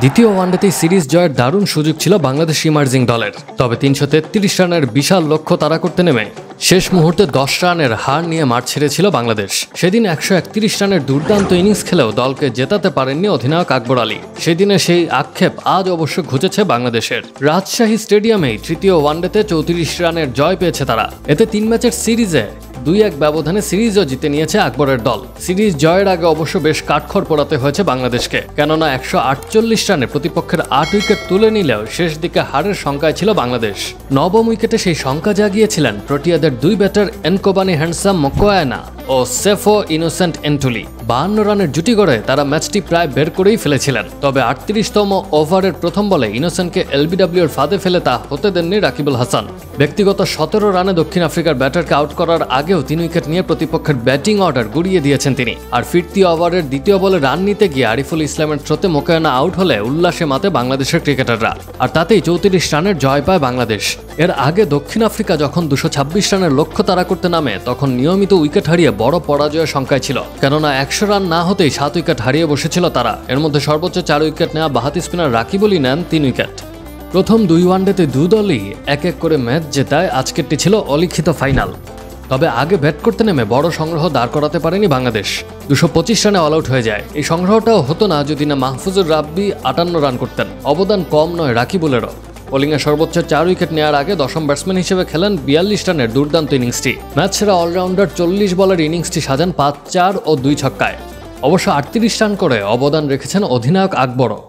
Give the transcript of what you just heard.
দ্বিতীয় ওয়ানডেতেই সিরিজ জয়ের দারুণ সুযোগ ছিল বাংলাদেশ ইমার্জিং দলের। তবে ৩৩৩ রানের বিশাল লক্ষ্য তাড়া করতে নেমে শেষ মুহূর্তে ১০ রানের হার নিয়ে মাঠ ছেড়েছিল বাংলাদেশ। সেদিন ১৩১ রানের দুর্দান্ত ইনিংস খেলেও দলকে জেতাতে পারেননি অধিনায়ক আকবর আলী। সেদিনে সেই আক্ষেপ আজ অবশ্য ঘুচেছে বাংলাদেশের। রাজশাহী স্টেডিয়ামেই তৃতীয় ওয়ানডেতে ৩৪ রানের জয় পেয়েছে তারা। এতে ৩ ম্যাচের সিরিজে ২-১ ব্যবধানে সিরিজও জিতে নিয়েছে আকবরের দল। সিরিজ জয়ের আগে অবশ্য বেশ কাঠখড় পোড়াতে হয়েছে বাংলাদেশকে, কেননা ১৪৮ রানে প্রতিপক্ষের ৮ উইকেট তুলে নিলেও শেষ দিকে হারের শঙ্কায় ছিল বাংলাদেশ। নবম উইকেটে সেই শঙ্কা জাগিয়েছিলেন প্রোটিয়াদের দুই ব্যাটার এনকোবানি হ্যান্ডসাম মোকোয়ানা ও সেফো ইনোসেন্ট এন্টুলি। ৫২ রানের জুটি গড়ে তারা ম্যাচটি প্রায় বের করেই ফেলেছিলেন। তবে ৩৮তম ওভারের প্রথম বলে ইনোসেন্টকে এলবিডব্লিউর ফাঁদে ফেলে তা হতে দেননি রাকিবুল হাসান। ব্যক্তিগত ১৭ রানে দক্ষিণ আফ্রিকার ব্যাটারকে আউট করার আগেও ৩ উইকেট নিয়ে প্রতিপক্ষের ব্যাটিং অর্ডার গুড়িয়ে দিয়েছেন তিনি। আর ফিরতি ওভারের দ্বিতীয় বলে রান নিতে গিয়ে আরিফুল ইসলামের থ্রোতে মোকায়না আউট হলে উল্লাসে মাতে বাংলাদেশের ক্রিকেটাররা। আর তাতেই ৩৪ রানের জয় পায় বাংলাদেশ। এর আগে দক্ষিণ আফ্রিকা যখন ২২৬ রানের লক্ষ্য তাড়া করতে নামে তখন নিয়মিত উইকেট হারিয়ে বড় পরাজয়ের শঙ্কায় ছিল, কেননা ১০০ রান না হতেই ৭ উইকেট হারিয়ে বসেছিল তারা। এর মধ্যে সর্বোচ্চ ৪ উইকেট নেওয়া বাঁহাতি স্পিনার রাকিবুলই নেন ৩ উইকেট। প্রথম দুই ওয়ানডেতে দু দলই এক এক করে ম্যাচ জেতায় আজকেরটি ছিল অলিখিত ফাইনাল। তবে আগে ব্যাট করতে নেমে বড় সংগ্রহ দাঁড় করাতে পারেনি বাংলাদেশ। ২২৫ রানে অল আউট হয়ে যায়। এই সংগ্রহটাও হতো না যদি না মাহফুজুর রাব্বি ৫৮ রান করতেন। অবদান কম নয় রাকিবুলেরও। বোলিংয়ে সর্বোচ্চ ৪ উইকেট নেওয়ার আগে দশম ব্যাটসম্যান হিসেবে খেলেন ৪২ রানের দুর্দান্ত ইনিংসটি। ম্যাচ সেরা অলরাউন্ডার ৪০ বলের ইনিংসটি সাজান ৫-৪ ও ২ ছক্কায়। অবশ্য ৩৮ রান করে অবদান রেখেছেন অধিনায়ক আকবরও।